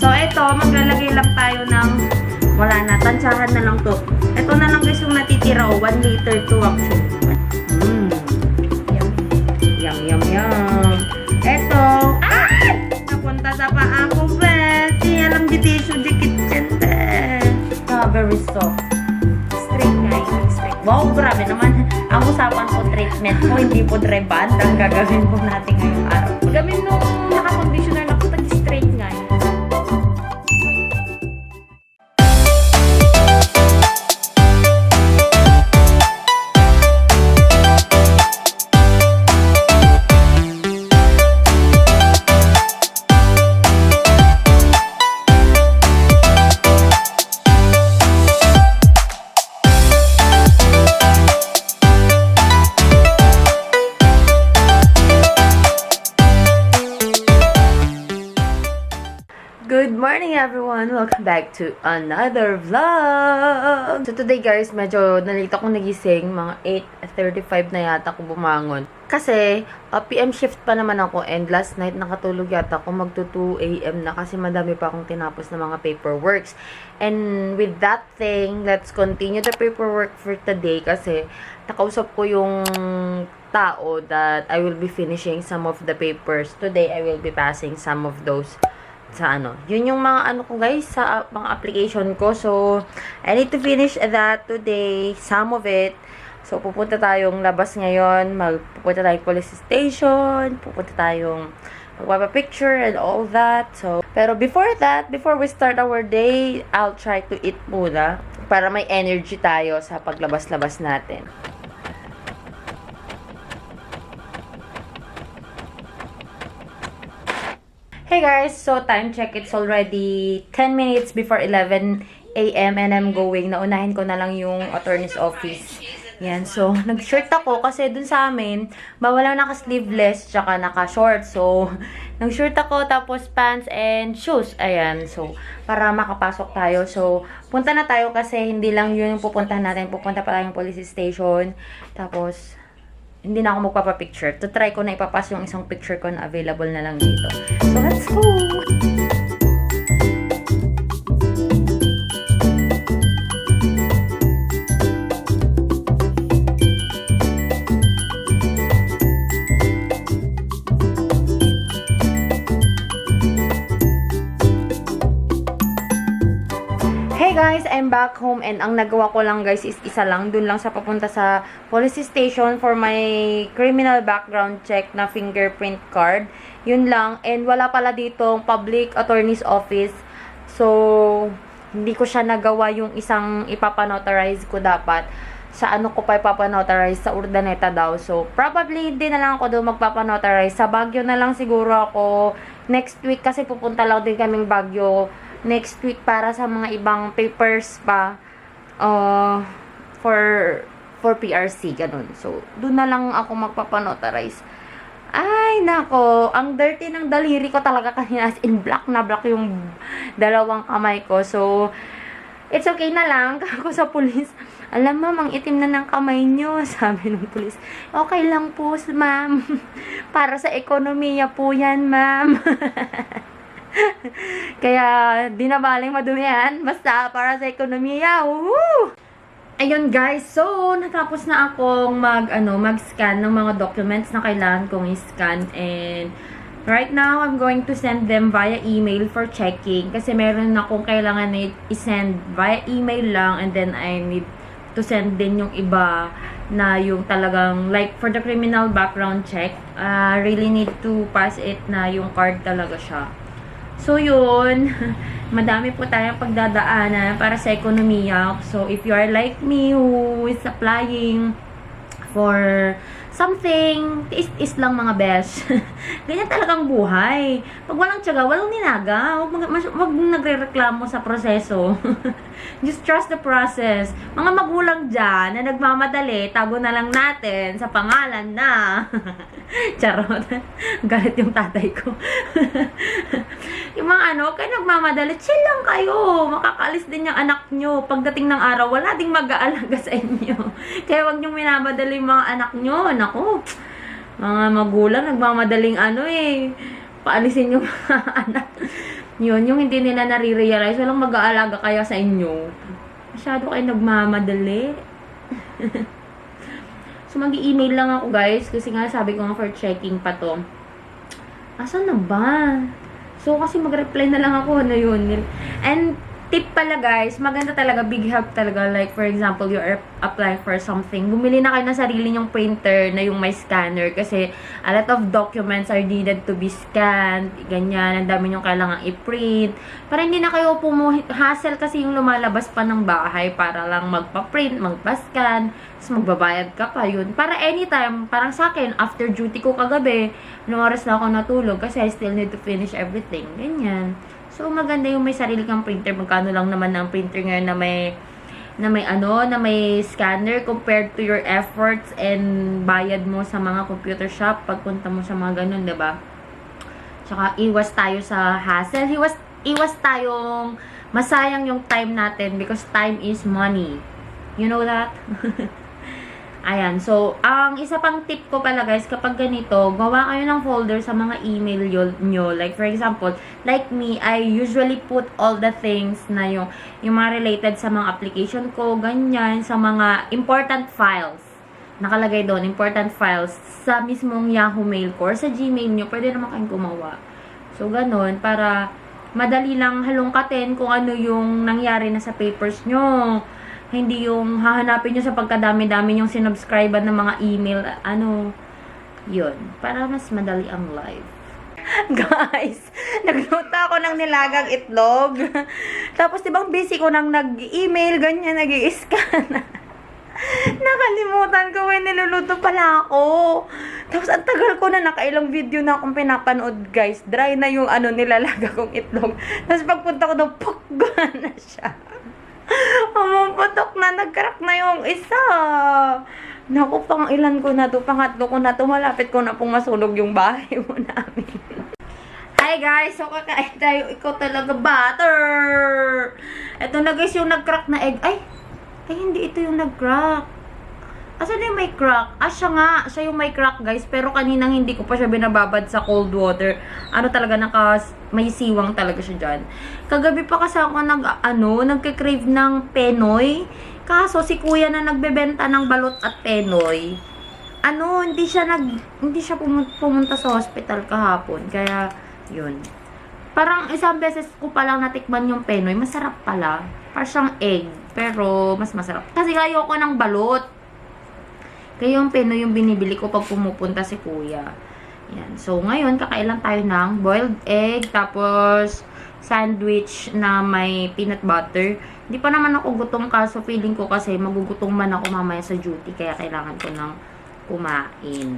So, ito, maglalagay lang tayo ng, wala na, tansyahan na lang to. Ito na lang guys yung natitira, 1 liter to actually. Yum, yum, yum. Ito, napunta sa paa ko, Bessie. Alam di tissue di kitchen, very soft. Straight guys, straight. Wow, grabe naman. Ang usapan ko, treatment ko, hindi po dry band ang gagawin po natin ngayong araw. Gamin nung naka-conditioner na po, straight nga. Good morning everyone! Welcome back to another vlog! So today guys, medyo nalito akong nagising. Mga 8:35 na yata ako bumangon. Kasi, PM shift pa naman ako and last night nakatulog yata ako magto 2 AM na kasi madami pa akong tinapos na mga paperworks. And with that thing, let's continue the paperwork for today kasi nakausap ko yung tao that I will be finishing some of the papers. Today, I will be passing some of those sa ano. Yun yung mga ano ko guys sa mga application ko. So, I need to finish that today. Some of it. So, pupunta tayong labas ngayon. Pupunta tayong police station. Pupunta tayong magpapapicture and all that. So, pero before that, before we start our day, I'll try to eat muna para may energy tayo sa paglabas-labas natin. Hey guys, so time check, it's already 10 minutes before 11 AM and I'm going. Naunahin ko na lang yung attorney's office. Yan, so nag-shirt ako kasi dun sa amin, bawal lang naka-sleeveless tsaka naka-short. So, nag-shirt ako tapos pants and shoes. Ayan, so para makapasok tayo. So, punta na tayo kasi hindi lang yun yung pupuntahan natin. Pupunta pa tayong police station. Tapos, hindi na ako magpapapicture. To try ko na ipapas yung isang picture ko na available na lang dito. So, let's go! Hey guys, I'm back home and ang nagawa ko lang guys is isa lang, dun lang sa papunta sa police station for my criminal background check na fingerprint card. Yun lang, and wala pala ditong public attorney's office. So, hindi ko siya nagawa yung isang ipapanotarize ko dapat. Sa ano ko pa ipapanotarize? Sa Urdaneta daw. So, probably hindi na lang ako doon magpapanotarize. Sa Baguio na lang siguro ako next week kasi pupunta lang din kaming Baguio next week para sa mga ibang papers pa for PRC, ganun. So, doon na lang ako magpapanotarize. Ay, nako, ang dirty ng daliri ko talaga kanina, as in black na black yung dalawang kamay ko. So, it's okay na lang ako sa pulis. Alam ma'am, ang itim na ng kamay nyo, sabi ng pulis. Okay lang po, ma'am. Para sa ekonomiya po yan, ma'am. Kaya, di na baling madumi yan. Basta, para sa ekonomiya. Woohoo! Ayun guys, so, natapos na akong mag-scan ng mga documents na kailangan kong i-scan. And, right now, I'm going to send them via email for checking. Kasi meron akong kailangan na i-send via email lang. And then, I need to send din yung iba na yung talagang, like, for the criminal background check, really need to pass it na yung card talaga siya. So, yun. Madami po tayong pagdadaanan para sa ekonomiya. So, if you are like me who is applying for something, is lang mga besh. Ganyan talagang buhay. Pag walang tiyaga, walang ninaga. Huwag nagre-reklamo sa proseso. Just trust the process. Mga magulang dyan na nagmamadali, tago na lang natin sa pangalan na. Charot. Galit yung tatay ko. Yung mga kayo nagmamadali, chill lang kayo. Makakaalis din yung anak nyo. Pagdating ng araw, wala ding mag-aalaga sa inyo. Kaya wag nyong minamadali yung mga anak nyo. Naku, mga magulang, nagmamadaling paalisin yung mga anak. Yun, yung hindi nila nare-realize, walang mag-aalaga kaya sa inyo. Masyado kayo nagmamadali. So, mag-i-email lang ako, guys. Kasi nga, sabi ko nga for checking pa to. Asan na ba? So, kasi mag-reply na lang ako. Ano yun? And, tip pala, guys. Maganda talaga. Big help talaga. Like, for example, you're applying for something. Bumili na kayo ng sarili nyong printer na yung may scanner. Kasi, a lot of documents are needed to be scanned. Ganyan. Ang dami nyong kailangan i-print. Para hindi na kayo hassle kasi yung lumalabas pa ng bahay para lang magpa-print, magpa-scan. Tapos magbabayad ka pa yun. Para anytime, parang sa akin, after duty ko kagabi, anong oras na ako natulog kasi I still need to finish everything. Ganyan. So, maganda yung may sarili kang printer. Magkano lang naman ng printer ngayon na may scanner compared to your efforts and bayad mo sa mga computer shop pagpunta mo sa mga ganun, diba? Tsaka, iwas tayo sa hassle. Iwas tayong masayang yung time natin because time is money. You know that? Ayan. So, ang isa pang tip ko pala guys, kapag ganito, gawa kayo ng folder sa mga email nyo. Like, for example, like me, I usually put all the things na yung mga related sa mga application ko, ganyan, sa mga important files. Nakalagay doon, important files, sa mismong Yahoo Mail ko or sa Gmail nyo, pwede naman kayong gumawa. So, ganun, para madali lang halongkatin kung ano yung nangyari na sa papers nyo. Hindi yung hahanapin nyo sa pagkadami-dami yung sinubscribe ng mga email. Yun. Para mas madali ang life. Guys, nagluto ako ng nilagang itlog. Tapos, dibang busy ko nang nag-email, ganyan, nag-i-scan. Nakalimutan ko, niluluto pala ako. Tapos, ang tagal ko na, nakailang video na akong pinapanood, guys. Dry na yung nilalaga kong itlog. Tapos, pagpunta ko daw, pukgan na siya. Putok na, nag-crack na yung isa. Naku, pang ilan ko na to, pangatlo ko na to, malapit ko na pong masunog yung bahay mo namin. Hi guys, so kakain tayo, ikaw talaga butter. Ito na guys yung nag-crack na egg. Ay, hindi ito yung nag-crack. Asan yung may crack? Siya nga, siya yung may crack guys, pero kaninang hindi ko pa siya binababad sa cold water. Talaga, may siwang talaga siya dyan. Kagabi pa kasi ako nagka-crave ng penoy. Kaso si kuya na nagbebenta ng balot at penoy, hindi siya pumunta sa hospital kahapon. Kaya, yun. Parang isang beses ko palang natikman yung penoy, masarap pala. Parang siyang egg, pero mas masarap. Kasi ayoko ng balot. Kaya yung penoy yung binibili ko pag pumupunta si kuya. Yan. So, ngayon, kakailan tayo ng boiled egg, tapos sandwich na may peanut butter. Hindi pa naman ako gutom kaso feeling ko kasi magugutom man ako mamaya sa duty. Kaya kailangan ko nang kumain.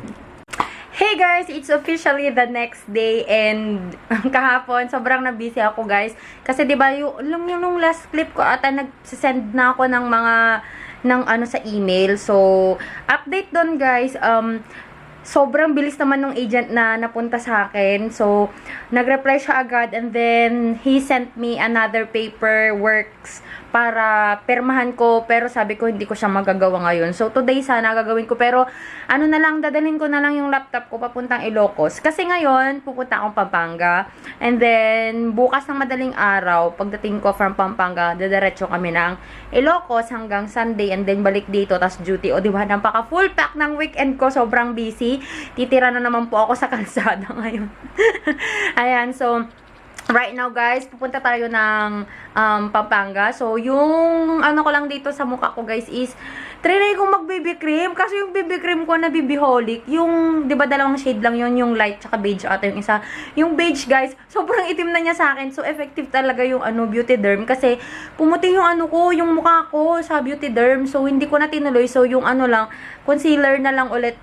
Hey guys! It's officially the next day and kahapon, sobrang na-busy ako guys. Kasi diba, yung last clip ko ata nag-send na ako ng mga sa email. So, update doon guys. Sobrang bilis naman ng agent na napunta sa akin. So, nag-reply siya agad and then he sent me another paperworks para permahan ko, pero sabi ko hindi ko siya magagawa ngayon. So, today sana gagawin ko, pero dadalhin ko na lang yung laptop ko papuntang Ilocos. Kasi ngayon, pupunta akong Pampanga. And then, bukas ng madaling araw, pagdating ko from Pampanga, dadiretso kami ng Ilocos hanggang Sunday and then balik dito, tas duty. O, diba, napaka full pack ng weekend ko, sobrang busy. Titira na naman po ako sa kalsada ngayon. Ayan, so, right now guys, pupunta tayo ng Pampanga. So, yung ko lang dito sa mukha ko guys is, trinay kong mag-BB cream. Kasi yung BB cream ko na BB-holic, yung, di ba dalawang shade lang yun, yung light tsaka beige ata yung isa. Yung beige guys, sobrang itim na niya sa akin. So, effective talaga yung Beauty Derm. Kasi, pumuti yung yung mukha ko sa Beauty Derm. So, hindi ko na tinuloy. So, yung lang, concealer na lang ulit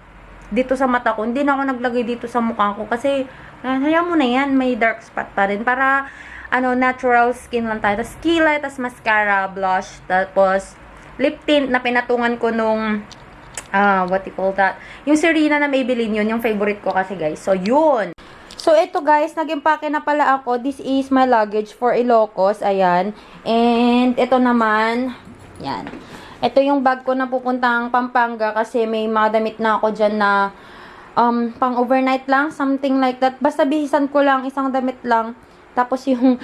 dito sa mata ko. Hindi na ako naglagay dito sa mukha ko. Kasi, hayaan mo na yan, may dark spot pa rin. Para, natural skin lang tayo. Tapos, kilay, tapos mascara, blush, tapos, lip tint na pinatungan ko nung, what you call that? Yung Serena na Maybelline yun, yung favorite ko kasi guys. So, yun. So, ito guys, nag-impake na pala ako. This is my luggage for Ilocos. Ayan. And, ito naman, yan. Ito yung bag ko na pupuntang Pampanga kasi may mga damit na ako dyan na, pang overnight lang, something like that. Basta bihisan ko lang, isang damit lang. Tapos yung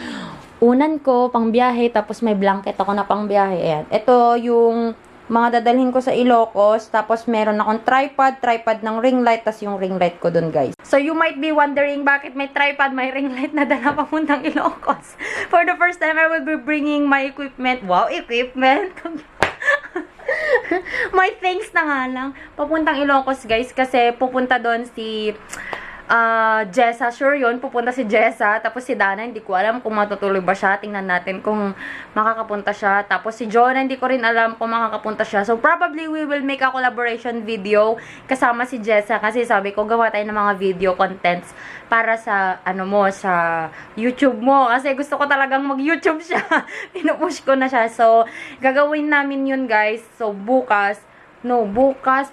unan ko, pang biyahe. Tapos may blanket ako na pang biyahe. Ayan. Ito yung mga dadalhin ko sa Ilocos. Tapos meron akong tripod ng ring light. Tapos yung ring light ko dun, guys. So you might be wondering bakit may tripod, may ring light na dala papuntang Ilocos. For the first time, I will be bringing my equipment. Wow, equipment! My things na nga lang. Papuntang Ilocos, guys. Kasi pupunta doon si Jessa, sure yun, pupunta si Jessa, tapos si Dana, hindi ko alam kung matutuloy ba siya, tingnan natin kung makakapunta siya, tapos si Jonah, hindi ko rin alam kung makakapunta siya, so probably we will make a collaboration video kasama si Jessa, kasi sabi ko, gawa tayo ng mga video contents para sa, sa YouTube mo, kasi gusto ko talagang mag-YouTube siya, pinupush ko na siya, so gagawin namin yun, guys, so bukas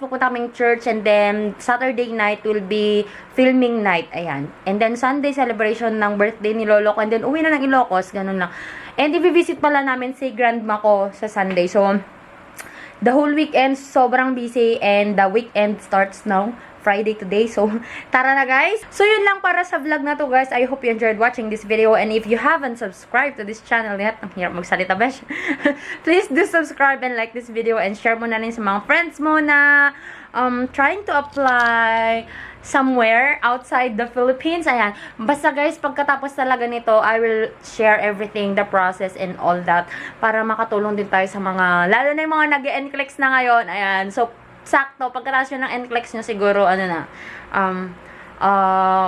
pupunta kaming church, and then Saturday night will be filming night, ayan. And then Sunday celebration ng birthday ni Lolo ko, and then uwi na ng Ilocos, ganun lang. And i-visit pala namin si grandma ko sa Sunday. So, the whole weekend, sobrang busy, and the weekend starts now. Friday today. So, tara na, guys. So, yun lang para sa vlog na to, guys. I hope you enjoyed watching this video. And if you haven't subscribed to this channel yet, ang hirap magsalita, besh. Please do subscribe and like this video and share mo na rin sa mga friends mo na trying to apply somewhere outside the Philippines. Ayan. Basta, guys, pagkatapos talaga nito, I will share everything, the process and all that, para makatulong din tayo sa mga, lalo na yung mga nag-NCLEX na ngayon. Ayan. So, sakto, pagkatapos yun ng NCLEX nyo, siguro,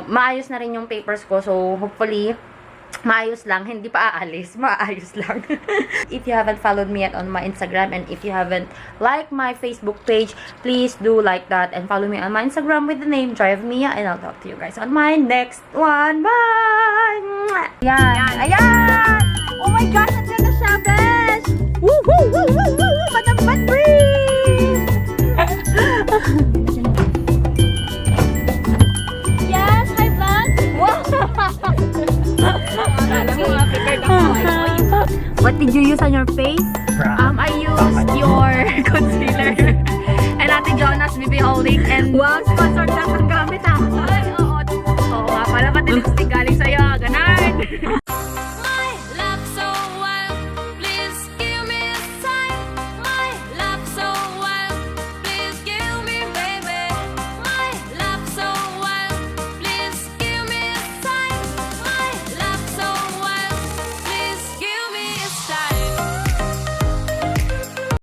maayos na rin yung papers ko. So, hopefully, maayos lang. Hindi pa aalis. Maayos lang. If you haven't followed me yet on my Instagram, and if you haven't liked my Facebook page, please do like that and follow me on my Instagram with the name JoyOfMia, and I'll talk to you guys on my next one. Bye! Ayan! Ayan! Oh my gosh! Nandiyan na siya, besh! Woo! Woo! Woo! Woo! Woo! Madam Patrice! Yes, hi vlog. Wow! What did you use on your face? I used your concealer. And Ate Jonas, BB Holding. And wow, sponsored lang